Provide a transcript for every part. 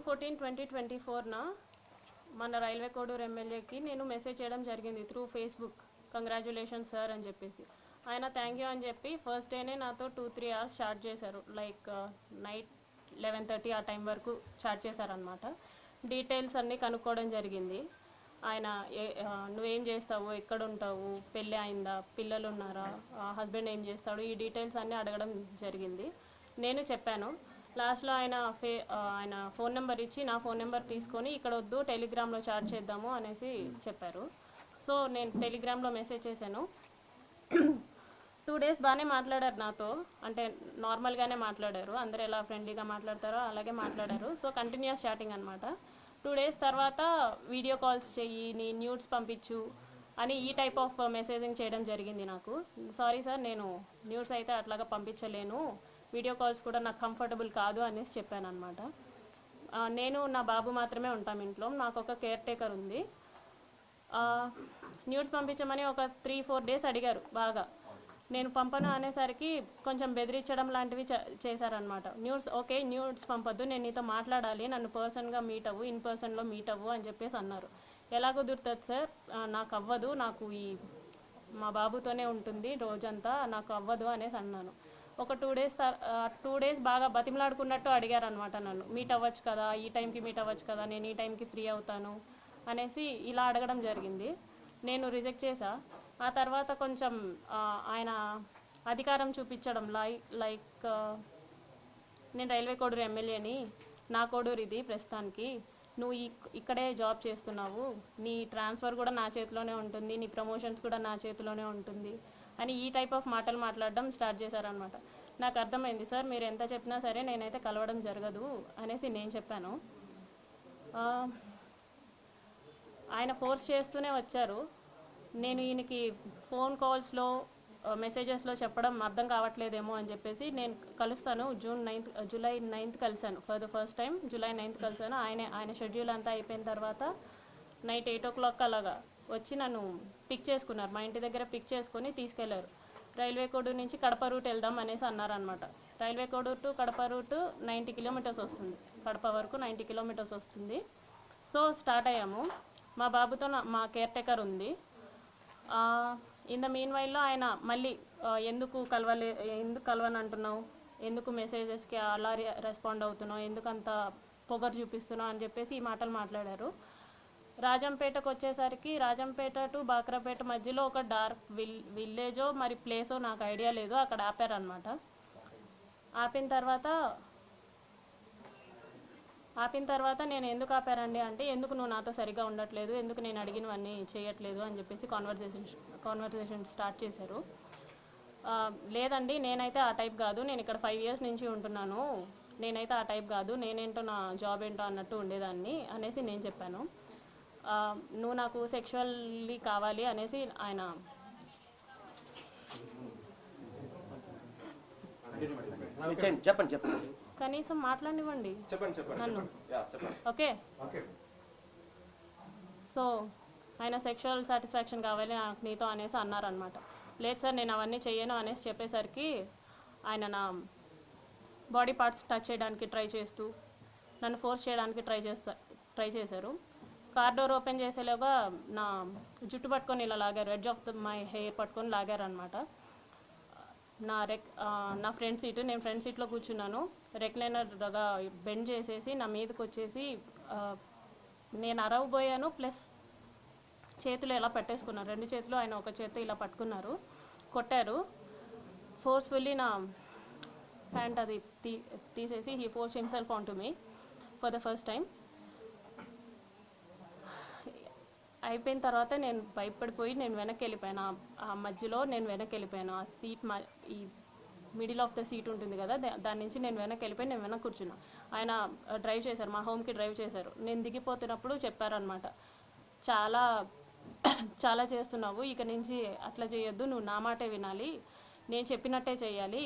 14/2024 మన రైల్వే కోడూరు ఎమ్మెల్యేకి నేను మెసేజ్ చేయడం జరిగింది త్రూ ఫేస్బుక్. కంగ్రాచులేషన్స్ సార్ అని చెప్పేసి ఆయన థ్యాంక్ యూ అని చెప్పి ఫస్ట్ డేనే నాతో 2-3 అవర్స్ చాట్ చేశారు. లైక్ నైట్ 11:30 ఆ టైం వరకు చాట్ చేశారనమాట. డీటెయిల్స్ అన్నీ కనుక్కోవడం జరిగింది. ఆయన నువ్వేం చేస్తావు, ఎక్కడ ఉంటావు, పెళ్ళి అయిందా, పిల్లలు ఉన్నారా, హస్బెండ్ ఏం చేస్తాడు, ఈ డీటెయిల్స్ అన్నీ అడగడం జరిగింది. నేను చెప్పాను. లాస్ట్లో ఆయన ఫోన్ నెంబర్ ఇచ్చి నా ఫోన్ నెంబర్ తీసుకొని ఇక్కడ వద్దు టెలిగ్రామ్లో చాట్ చేద్దాము అనేసి చెప్పారు. సో నేను టెలిగ్రామ్లో మెసేజ్ చేశాను. 2 days బాగానే మాట్లాడారు నాతో, అంటే నార్మల్గానే మాట్లాడారు. అందరూ ఎలా ఫ్రెండ్లీగా మాట్లాడతారో అలాగే మాట్లాడారు. సో కంటిన్యూస్ చాటింగ్ అనమాట. 2 days తర్వాత వీడియో కాల్స్ చెయ్యి, నీ న్యూడ్స్ పంపించు అని ఈ టైప్ ఆఫ్ మెసేజింగ్ చేయడం జరిగింది నాకు. సారీ సార్, నేను న్యూడ్స్ అయితే అట్లాగా పంపించలేను, వీడియో కాల్స్ కూడా నాకు కంఫర్టబుల్ కాదు అనేసి చెప్పాను అనమాట. నేను నా బాబు మాత్రమే ఉంటాం ఇంట్లో, నాకు ఒక కేర్ టేకర్ ఉంది. న్యూడ్స్ పంపించమని ఒక 3-4 days అడిగారు బాగా. నేను పంపను అనేసరికి కొంచెం బెదిరించడం లాంటివి చేశారనమాట. ఓకే న్యూడ్స్ పంపొద్దు, నేను నీతో మాట్లాడాలి, నన్ను పర్సన్గా మీట్ అవ్వు, ఇన్ పర్సన్లో మీట్ అవ్వు అని చెప్పేసి అన్నారు. ఎలా కుదురుతుంది సార్, నాకు అవ్వదు, నాకు మా బాబుతోనే ఉంటుంది రోజంతా, నాకు అవ్వదు అనేసి అన్నాను. ఒక 2 days బాగా బతిమలాడుకున్నట్టు అడిగారనమాట నన్ను. మీట్ అవ్వచ్చు కదా, ఈ టైంకి మీట్ అవ్వచ్చు కదా, నేను ఈ టైంకి ఫ్రీ అవుతాను అనేసి ఇలా అడగడం జరిగింది. నేను రిజెక్ట్ చేశా. ఆ తర్వాత కొంచెం ఆయన అధికారం చూపించడం లైక్ నేను రైల్వే కోడూరు ఎమ్మెల్యేని, నా కోడూరు ఇది ప్రస్తుతానికి, నువ్వు ఇక్కడే జాబ్ చేస్తున్నావు, నీ ట్రాన్స్ఫర్ కూడా నా చేతిలోనే ఉంటుంది, నీ ప్రమోషన్స్ కూడా నా చేతిలోనే ఉంటుంది అని ఈ టైప్ ఆఫ్ మాటలు మాట్లాడడం స్టార్ట్ చేశారనమాట. నాకు అర్థమైంది, సార్ మీరు ఎంత చెప్పినా సరే నేనైతే కలవడం జరగదు అనేసి నేను చెప్పాను. ఆయన ఫోర్స్ చేస్తూనే వచ్చారు. నేను ఈయనకి ఫోన్ కాల్స్లో మెసేజెస్లో చెప్పడం అర్థం కావట్లేదేమో అని చెప్పేసి నేను కలుస్తాను జూలై 9th కలిశాను. For the first time July 9th కలిశాను. ఆయన షెడ్యూల్ అంతా అయిపోయిన తర్వాత నైట్ 8 o'clock అలాగా వచ్చి నన్ను పిక్ చేసుకున్నారు. మా ఇంటి దగ్గర పిక్ చేసుకొని తీసుకెళ్లారు. రైల్వే కోడూరు నుంచి కడప రూట్ వెళ్దాం అనేసి అన్నారనమాట. Railway Koduru to Kadapa route 90 kilometers వస్తుంది, కడప వరకు 90 kilometers వస్తుంది. సో స్టార్ట్ అయ్యాము. మా బాబుతో మా కేర్ టేకర్ ఉంది. ఇన్ ద మీన్ వైల్లో ఆయన మళ్ళీ ఎందుకు కలవని అంటున్నావు, ఎందుకు మెసేజెస్కి అలా రెస్పాండ్ అవుతున్నావు, ఎందుకు అంత పొగరు చూపిస్తున్నావు అని చెప్పేసి ఈ మాటలు మాట్లాడారు. రాజంపేటకు వచ్చేసరికి రాజంపేట టు బాక్రాపేట మధ్యలో ఒక డార్క్ విల్లేజో మరి ప్లేసో నాకు ఐడియా లేదు, అక్కడ ఆపారనమాట. ఆపిన తర్వాత నేను ఎందుకు ఆపారండి అంటే, ఎందుకు నువ్వు నాతో సరిగ్గా ఉండట్లేదు, ఎందుకు నేను అడిగినవన్నీ చేయట్లేదు అని చెప్పేసి కాన్వర్జేషన్ స్టార్ట్ చేశారు. లేదండి నేనైతే ఆ టైప్ కాదు, నేను ఇక్కడ 5 years నుంచి ఉంటున్నాను, నేనైతే ఆ టైప్ కాదు, నేనేంటో నా జాబ్ ఏంటో అన్నట్టు ఉండేదాన్ని అనేసి నేను చెప్పాను. నువ్వు నాకు సెక్షువల్లీ కావాలి అనేసి ఆయన చెప్పండి కనీసం మాట్లాడివ్వండి నన్ను. ఓకే, సో ఆయన సెక్షువల్ సాటిస్ఫాక్షన్ కావాలి నాకు నీతో అనేసి అన్నారనమాట. లేదు సార్ నేను అవన్నీ చెయ్యను అనేసి చెప్పేసరికి ఆయన నా బాడీ పార్ట్స్ టచ్ చేయడానికి ట్రై చేస్తూ నన్ను ఫోర్స్ చేయడానికి ట్రై చేశారు. కార్ డోర్ ఓపెన్ చేసేలోగా నా జుట్టు పట్టుకొని ఇలా లాగారు, ఎడ్జ్ ఆఫ్ మై హెయిర్ పట్టుకొని లాగారనమాట. నా ఫ్రంట్ సీట్, నేను ఫ్రంట్ సీట్లో కూర్చున్నాను. రెక్లైనర్గా బెండ్ చేసేసి నా మీదకి వచ్చేసి నేను అరవబోయాను, ప్లస్ చేతులు ఇలా పట్టేసుకున్నారు, 2 చేతులు ఆయన ఒక చేతితో ఇలా పట్టుకున్నారు, కొట్టారు. ఫోర్స్ఫుల్లీ నా ప్యాంట్ అది తీసేసి he force himself on to me for the first time. అయిపోయిన తర్వాత నేను భయపడిపోయి నేను వెనక్కి వెళ్ళిపోయాను. ఆ మధ్యలో నేను వెనక్కి వెళ్ళిపోయాను. ఆ సీట్ ఈ మిడిల్ ఆఫ్ ద సీట్ ఉంటుంది కదా, దాని నుంచి నేను వెనక్కి వెళ్ళిపోయి నేను వెనక్కి కూర్చున్నా. ఆయన డ్రైవ్ చేశారు, మా హోమ్కి డ్రైవ్ చేశారు. నేను దిగిపోతున్నప్పుడు చెప్పారనమాట, చాలా చాలా చేస్తున్నావు, ఇక నుంచి అట్లా చేయొద్దు, నువ్వు నా మాటే వినాలి, నేను చెప్పినట్టే చేయాలి,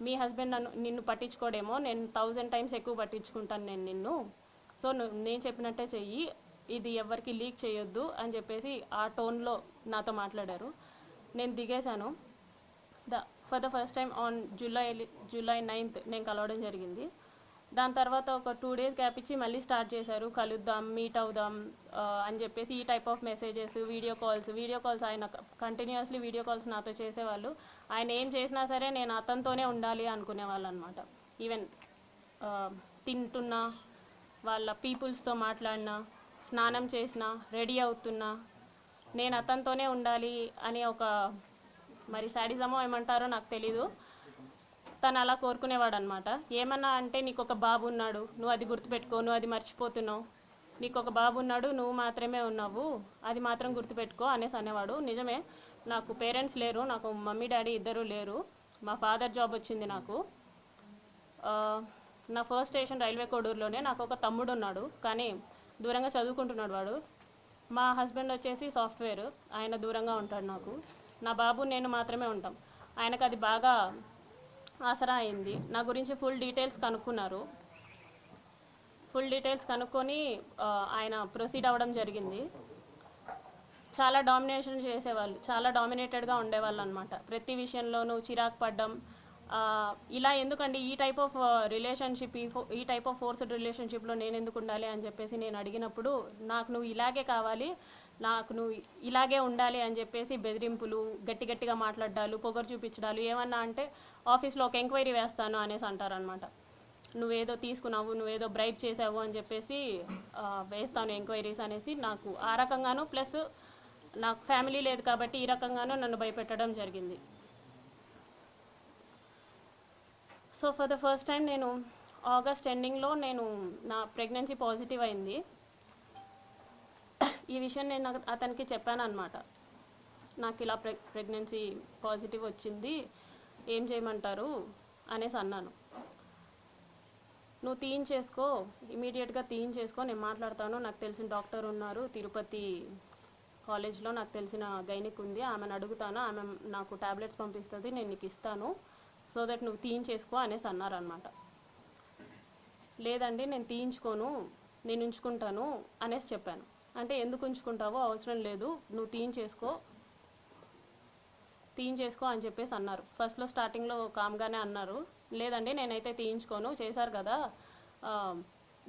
మీ హస్బెండ్ నిన్ను పట్టించుకోడేమో, నేను 1000 times ఎక్కువ పట్టించుకుంటాను నేను నిన్ను, సో నేను చెప్పినట్టే చెయ్యి, ఇది ఎవరికి లీక్ చేయొద్దు అని చెప్పేసి ఆ టోన్లో నాతో మాట్లాడారు. నేను దిగేశాను. For the first time on July 9th నేను కలవడం జరిగింది. దాని తర్వాత ఒక 2 days గ్యాప్ ఇచ్చి మళ్ళీ స్టార్ట్ చేశారు, కలుద్దాం, మీట్ అవుదాం అని చెప్పేసి ఈ type of messages, video calls ఆయన కంటిన్యూస్లీ వీడియో కాల్స్ నాతో చేసేవాళ్ళు. ఆయన ఏం చేసినా సరే నేను అతనితోనే ఉండాలి అనుకునేవాళ్ళు అనమాట. ఈవెన్ తింటున్నా, వాళ్ళ పీపుల్స్తో మాట్లాడినా, స్నానం చేసినా, రెడీ అవుతున్నా నేను అతనితోనే ఉండాలి అని ఒక మరి శాడిజమో ఏమంటారో నాకు తెలీదు, తను అలా కోరుకునేవాడు అనమాట. ఏమన్నా అంటే నీకు ఒక బాబు ఉన్నాడు, నువ్వు అది గుర్తుపెట్టుకో, నువ్వు అది మర్చిపోతున్నావు, నీకు ఒక బాబు ఉన్నాడు, నువ్వు మాత్రమే ఉన్నావు, అది మాత్రం గుర్తుపెట్టుకో అనేసి అనేవాడు. నిజమే, నాకు పేరెంట్స్ లేరు, నాకు మమ్మీ డాడీ ఇద్దరు లేరు. మా ఫాదర్ జాబ్ వచ్చింది నాకు. నా ఫస్ట్ స్టేషన్ రైల్వే కోడూరులోనే. నాకు ఒక తమ్ముడు ఉన్నాడు, కానీ దూరంగా చదువుకుంటున్నాడు వాడు. మా హస్బెండ్ వచ్చేసి సాఫ్ట్వేర్, ఆయన దూరంగా ఉంటాడు నాకు. నా బాబు నేను మాత్రమే ఉంటాం. ఆయనకు అది బాగా ఆసరా అయింది. నా గురించి ఫుల్ డీటెయిల్స్ కనుక్కొని ఆయన ప్రొసీడ్ అవ్వడం జరిగింది. చాలా డామినేషన్ చేసేవాళ్ళు, చాలా డామినేటెడ్గా ఉండేవాళ్ళు అనమాట. ప్రతి విషయంలోనూ చిరాకు పడ్డం. ఇలా ఎందుకండి ఈ టైప్ ఆఫ్ రిలేషన్షిప్, ఈ టైప్ ఆఫ్ ఫోర్స్డ్ రిలేషన్షిప్లో నేను ఎందుకు ఉండాలి అని చెప్పేసి నేను అడిగినప్పుడు, నాకు నువ్వు ఇలాగే కావాలి, నాకు నువ్వు ఇలాగే ఉండాలి అని చెప్పేసి బెదిరింపులు, గట్టిగా మాట్లాడాలు, పొగరు చూపించడాలు, ఏమన్నా అంటే ఆఫీస్లో ఒక ఎంక్వైరీ వేస్తాను అనేసి అంటారనమాట. నువ్వేదో తీసుకున్నావు, నువ్వేదో బ్రైబ్ చేసావు అని చెప్పేసి వేస్తాను ఎంక్వైరీస్ అనేసి, నాకు ఆ రకంగాను, ప్లస్ నాకు ఫ్యామిలీ లేదు కాబట్టి ఈ రకంగానూ నన్ను భయపెట్టడం జరిగింది. So for the first time నేను ఆగస్ట్ ఎండింగ్లో నా ప్రెగ్నెన్సీ పాజిటివ్ అయింది. ఈ విషయం నేను అతనికి చెప్పాను అనమాట. నాకు ఇలా ప్రెగ్నెన్సీ పాజిటివ్ వచ్చింది, ఏం చేయమంటారు అనేసి అన్నాను. నువ్వు తీయించేసుకో, ఇమీడియట్గా తీయించేసుకో, నేను మాట్లాడతాను, నాకు తెలిసిన డాక్టర్ ఉన్నారు తిరుపతి కాలేజ్లో, నాకు తెలిసిన గైనిక్ ఉంది, ఆమెను అడుగుతాను, ఆమె నాకు టాబ్లెట్స్ పంపిస్తుంది, నేను నీకు ఇస్తాను, సో దట్ నువ్వు తీయించేసుకో అనేసి అన్నారనమాట. లేదండి నేను తీయించుకోను, నేను ఉంచుకుంటాను అనేసి చెప్పాను. అంటే ఎందుకు ఉంచుకుంటావో, అవసరం లేదు, నువ్వు తీయించేసుకో అని చెప్పేసి అన్నారు. ఫస్ట్లో స్టార్టింగ్లో కామ్గానే అన్నారు, లేదండి నేనైతే తీయించుకోను, చేశారు కదా,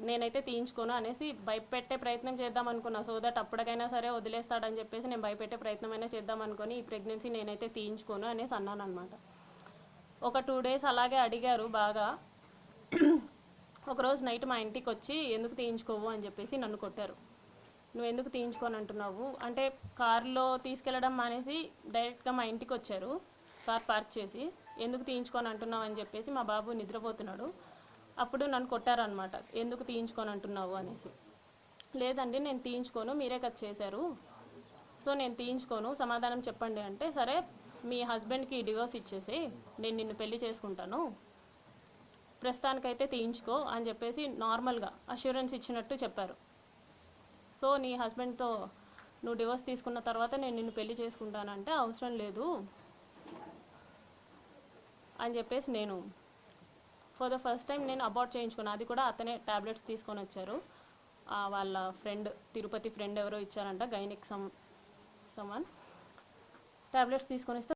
నేనైతే తీయించుకోను అనేసి భయపెట్టే ప్రయత్నం చేద్దాం అనుకున్నా. సో దట్ అప్పటికైనా సరే వదిలేస్తాడని చెప్పేసి నేను భయపెట్టే ప్రయత్నమైనా చేద్దాం అనుకొని, ఈ ప్రెగ్నెన్సీ నేనైతే తీయించుకోను అనేసి అన్నాను అనమాట. ఒక 2 days అలాగే అడిగారు బాగా. ఒకరోజు నైట్ మా ఇంటికి వచ్చి ఎందుకు తీయించుకోవు అని చెప్పేసి నన్ను కొట్టారు. నువ్వు ఎందుకు తీయించుకొని అంటున్నావు అంటే, కారులో తీసుకెళ్ళడం మానేసి డైరెక్ట్గా మా ఇంటికి వచ్చారు, కార్ పార్క్ చేసి, ఎందుకు తీయించుకొని అంటున్నావు అని చెప్పేసి. మా బాబు నిద్రపోతున్నాడు, అప్పుడు నన్ను కొట్టారనమాట, ఎందుకు తీయించుకొని అంటున్నావు అనేసి. లేదండి నేను తీయించుకోను, మీరే కదా చేశారు, సో నేను తీయించుకోను, సమాధానం చెప్పండి అంటే, సరే మీ హస్బెండ్కి డివోర్స్ ఇచ్చేసి నేను నిన్ను పెళ్లి చేసుకుంటాను, ప్రస్తుతానికైతే తీయించుకో అని చెప్పేసి నార్మల్గా అష్యూరెన్స్ ఇచ్చినట్టు చెప్పారు. సో నీ హస్బెండ్తో నువ్వు డివోర్స్ తీసుకున్న తర్వాత నేను నిన్ను పెళ్లి చేసుకుంటానంటే, అవసరం లేదు అని చెప్పేసి నేను ఫర్ ద ఫస్ట్ టైం నేను అబార్ట్ చేయించుకున్నాను. అది కూడా అతనే టాబ్లెట్స్ తీసుకొని వచ్చారు, వాళ్ళ ఫ్రెండ్, తిరుపతి ఫ్రెండ్ ఎవరో ఇచ్చారంట, గైనిక్ సమ్వన్ టాబ్లెట్స్ తీసుకొని వస్తే